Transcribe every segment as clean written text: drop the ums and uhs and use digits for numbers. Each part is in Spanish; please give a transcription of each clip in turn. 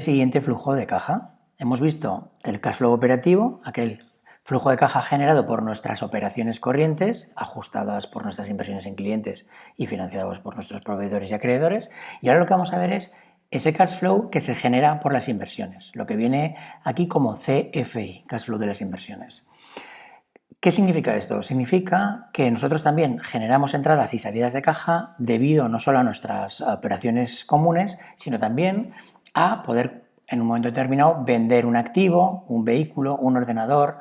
Siguiente flujo de caja. Hemos visto el cash flow operativo, aquel flujo de caja generado por nuestras operaciones corrientes, ajustadas por nuestras inversiones en clientes y financiados por nuestros proveedores y acreedores. Y ahora lo que vamos a ver es ese cash flow que se genera por las inversiones, lo que viene aquí como CFI, cash flow de las inversiones. ¿Qué significa esto? Significa que nosotros también generamos entradas y salidas de caja debido no solo a nuestras operaciones comunes, sino también a poder en un momento determinado vender un activo, un vehículo, un ordenador,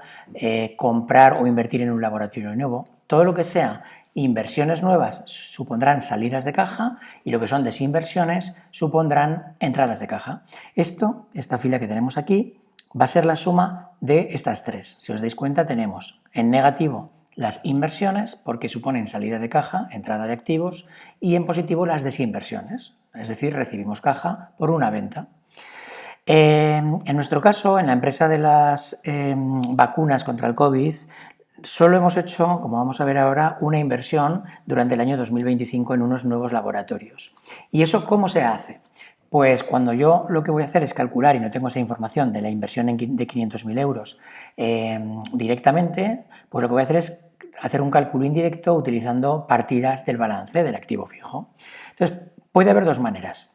comprar o invertir en un laboratorio nuevo. Todo lo que sea inversiones nuevas supondrán salidas de caja y lo que son desinversiones supondrán entradas de caja. Esta fila que tenemos aquí, va a ser la suma de estas tres. Si os dais cuenta, tenemos en negativo las inversiones, porque suponen salida de caja, entrada de activos, y en positivo las desinversiones, es decir, recibimos caja por una venta. En nuestro caso, en la empresa de las vacunas contra el COVID, solo hemos hecho, como vamos a ver ahora, una inversión durante el año 2025 en unos nuevos laboratorios. ¿Y eso cómo se hace? Pues cuando yo lo que voy a hacer es calcular, y no tengo esa información de la inversión de 500.000 euros directamente, pues lo que voy a hacer es hacer un cálculo indirecto utilizando partidas del balance del activo fijo. Entonces, puede haber dos maneras.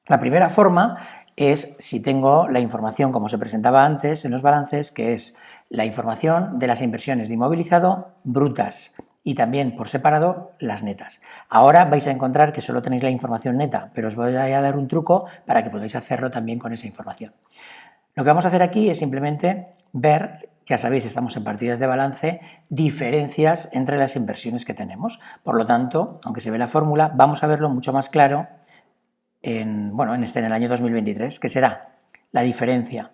La primera forma es si tengo la información, como se presentaba antes en los balances, que es la información de las inversiones de inmovilizado brutas y también por separado las netas. Ahora vais a encontrar que solo tenéis la información neta, pero os voy a dar un truco para que podáis hacerlo también con esa información. Lo que vamos a hacer aquí es simplemente ver, ya sabéis, estamos en partidas de balance, diferencias entre las inversiones que tenemos. Por lo tanto, aunque se ve la fórmula, vamos a verlo mucho más claro en el año 2023, que será la diferencia.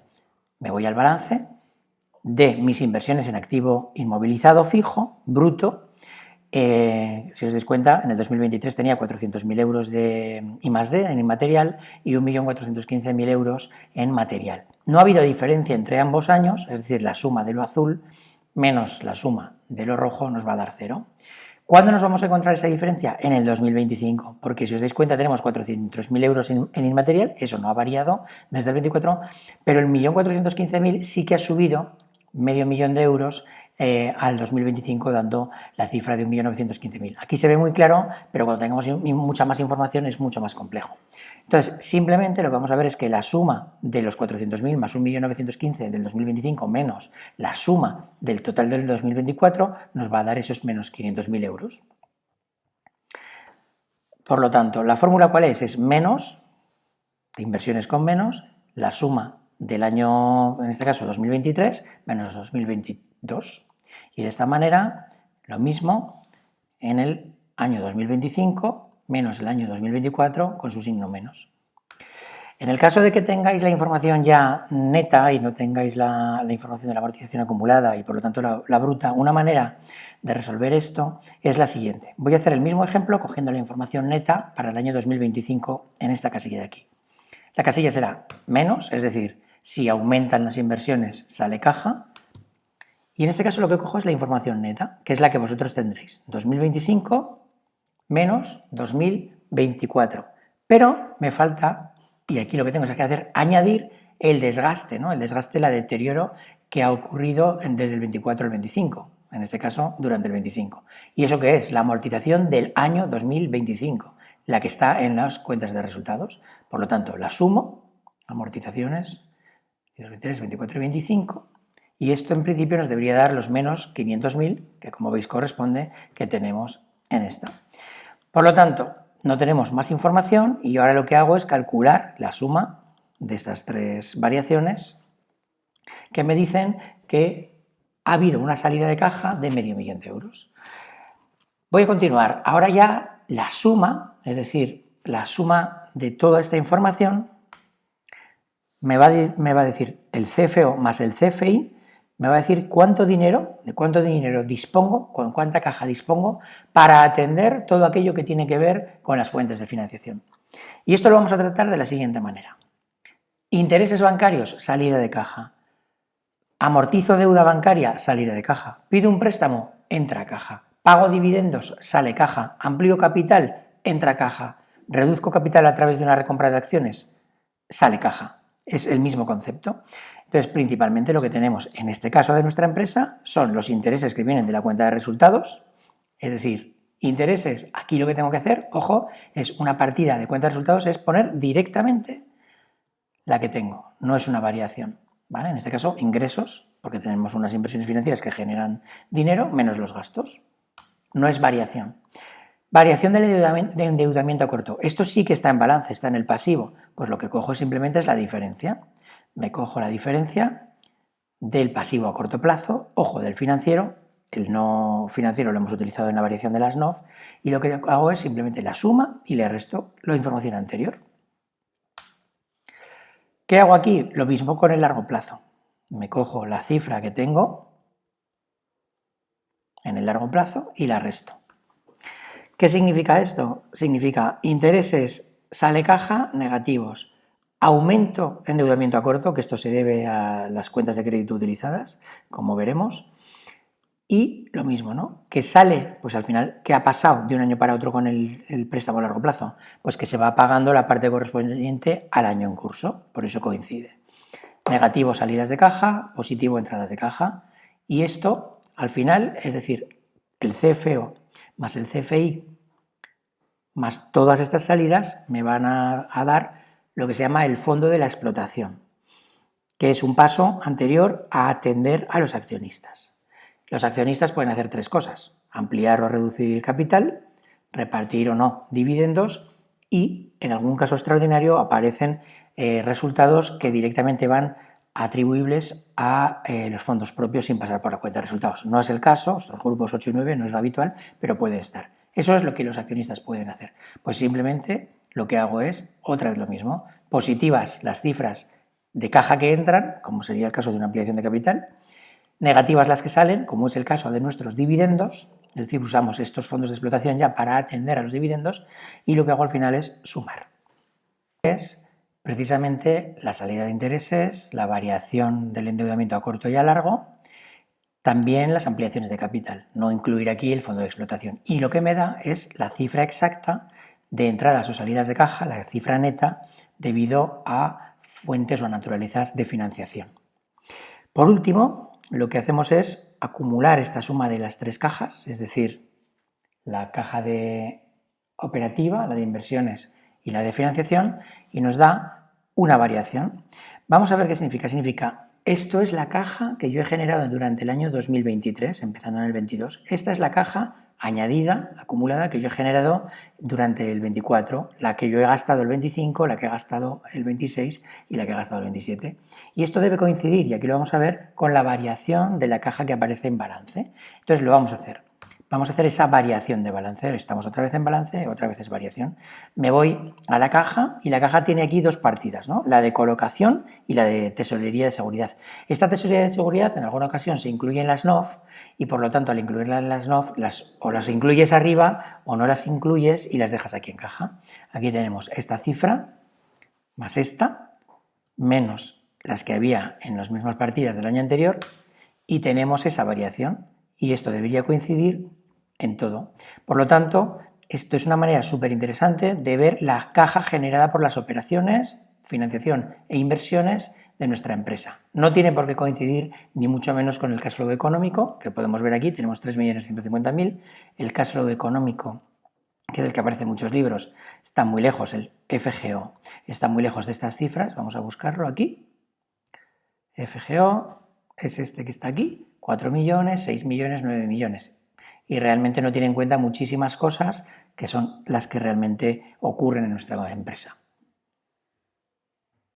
Me voy al balance de mis inversiones en activo inmovilizado fijo, bruto. Si os dais cuenta, en el 2023 tenía 400.000 euros de I+D en inmaterial y 1.415.000 euros en material. No ha habido diferencia entre ambos años, es decir, la suma de lo azul menos la suma de lo rojo nos va a dar 0. ¿Cuándo nos vamos a encontrar esa diferencia? En el 2025, porque si os dais cuenta tenemos 400.000 euros en inmaterial, eso no ha variado desde el 24, pero el 1.415.000 sí que ha subido medio millón de euros al 2025, dando la cifra de 1.915.000. Aquí se ve muy claro, pero cuando tengamos mucha más información es mucho más complejo. Entonces, simplemente lo que vamos a ver es que la suma de los 400.000 más 1.915.000 del 2025 menos la suma del total del 2024 nos va a dar esos menos 500.000 euros. Por lo tanto, ¿la fórmula cuál es? Es menos, de inversiones con menos, la suma del año, en este caso 2023, menos 2022. Y de esta manera, lo mismo en el año 2025 menos el año 2024 con su signo menos. En el caso de que tengáis la información ya neta y no tengáis la información de la amortización acumulada y por lo tanto la bruta, una manera de resolver esto es la siguiente. Voy a hacer el mismo ejemplo cogiendo la información neta para el año 2025 en esta casilla de aquí. La casilla será menos, es decir, si aumentan las inversiones sale caja, y en este caso lo que cojo es la información neta, que es la que vosotros tendréis, 2025 menos 2024, pero me falta, y aquí lo que tengo que hacer, añadir el desgaste, ¿no? El desgaste, el deterioro que ha ocurrido desde el 24 al 25, en este caso durante el 25. ¿Y eso qué es? La amortización del año 2025, la que está en las cuentas de resultados. Por lo tanto, la sumo, amortizaciones, 23, 24 y 25, y esto en principio nos debería dar los menos 500.000, que como veis corresponde, que tenemos en esta. Por lo tanto, no tenemos más información y ahora lo que hago es calcular la suma de estas tres variaciones que me dicen que ha habido una salida de caja de medio millón de euros. Voy a continuar. Ahora ya la suma, es decir, la suma de toda esta información me va a decir el CFO más el CFI, me va a decir de cuánto dinero dispongo, con cuánta caja dispongo para atender todo aquello que tiene que ver con las fuentes de financiación. Y esto lo vamos a tratar de la siguiente manera. Intereses bancarios, salida de caja. Amortizo deuda bancaria, salida de caja. Pido un préstamo, entra a caja. Pago dividendos, sale caja. Amplío capital, entra a caja. Reduzco capital a través de una recompra de acciones, sale caja. Es el mismo concepto. Entonces, principalmente lo que tenemos en este caso de nuestra empresa son los intereses que vienen de la cuenta de resultados, es decir, intereses, aquí lo que tengo que hacer, ojo, es una partida de cuenta de resultados, es poner directamente la que tengo, no es una variación, ¿vale? En este caso, ingresos, porque tenemos unas inversiones financieras que generan dinero menos los gastos, no es variación. Variación del endeudamiento a corto. Esto sí que está en balance, está en el pasivo. Pues lo que cojo simplemente es la diferencia. Me cojo la diferencia del pasivo a corto plazo, ojo, del financiero. El no financiero lo hemos utilizado en la variación de las NOF y lo que hago es simplemente la suma y le resto la información anterior. ¿Qué hago aquí? Lo mismo con el largo plazo. Me cojo la cifra que tengo en el largo plazo y la resto. ¿Qué significa esto? Significa intereses sale caja negativos, aumento endeudamiento a corto, que esto se debe a las cuentas de crédito utilizadas, como veremos, y lo mismo, ¿no? Que sale, pues al final, ¿qué ha pasado de un año para otro con el préstamo a largo plazo? Pues que se va pagando la parte correspondiente al año en curso, por eso coincide. Negativo salidas de caja, positivo entradas de caja, y esto al final, es decir, el CFO más el CFI más todas estas salidas me van a dar lo que se llama el fondo de la explotación, que es un paso anterior a atender a los accionistas. Los accionistas pueden hacer tres cosas: ampliar o reducir capital, repartir o no dividendos y, en algún caso extraordinario, aparecen resultados que directamente van atribuibles a los fondos propios sin pasar por la cuenta de resultados. No es el caso, los grupos 8 y 9 no es lo habitual, pero puede estar. Eso es lo que los accionistas pueden hacer. Pues simplemente lo que hago es, otra vez lo mismo, positivas las cifras de caja que entran, como sería el caso de una ampliación de capital, negativas las que salen, como es el caso de nuestros dividendos, es decir, usamos estos fondos de explotación ya para atender a los dividendos, y lo que hago al final es sumar. Es precisamente la salida de intereses, la variación del endeudamiento a corto y a largo, también las ampliaciones de capital, no incluir aquí el fondo de explotación. Y lo que me da es la cifra exacta de entradas o salidas de caja, la cifra neta, debido a fuentes o naturalezas de financiación. Por último, lo que hacemos es acumular esta suma de las tres cajas, es decir, la caja de operativa, la de inversiones y la de financiación, y nos da una variación. Vamos a ver qué significa. Significa, esto es la caja que yo he generado durante el año 2023, empezando en el 22. Esta es la caja añadida, acumulada, que yo he generado durante el 24, la que yo he gastado el 25, la que he gastado el 26 y la que he gastado el 27. Y esto debe coincidir, y aquí lo vamos a ver, con la variación de la caja que aparece en balance. Entonces lo vamos a hacer. Vamos a hacer esa variación de balance. Estamos otra vez en balance, otra vez es variación. Me voy a la caja y la caja tiene aquí dos partidas, ¿no? La de colocación y la de tesorería de seguridad. Esta tesorería de seguridad en alguna ocasión se incluye en las NOF y por lo tanto al incluirla en las NOF o las incluyes arriba o no las incluyes y las dejas aquí en caja. Aquí tenemos esta cifra más esta menos las que había en las mismas partidas del año anterior y tenemos esa variación y esto debería coincidir en todo. Por lo tanto, esto es una manera súper interesante de ver la caja generada por las operaciones, financiación e inversiones de nuestra empresa. No tiene por qué coincidir ni mucho menos con el cash flow económico, que podemos ver aquí, tenemos 3.150.000. El cash flow económico, que es el que aparece en muchos libros, está muy lejos, el FGO está muy lejos de estas cifras. Vamos a buscarlo aquí. FGO es este que está aquí, 4 millones, 6 millones, 9 millones. Y realmente no tiene en cuenta muchísimas cosas que son las que realmente ocurren en nuestra empresa.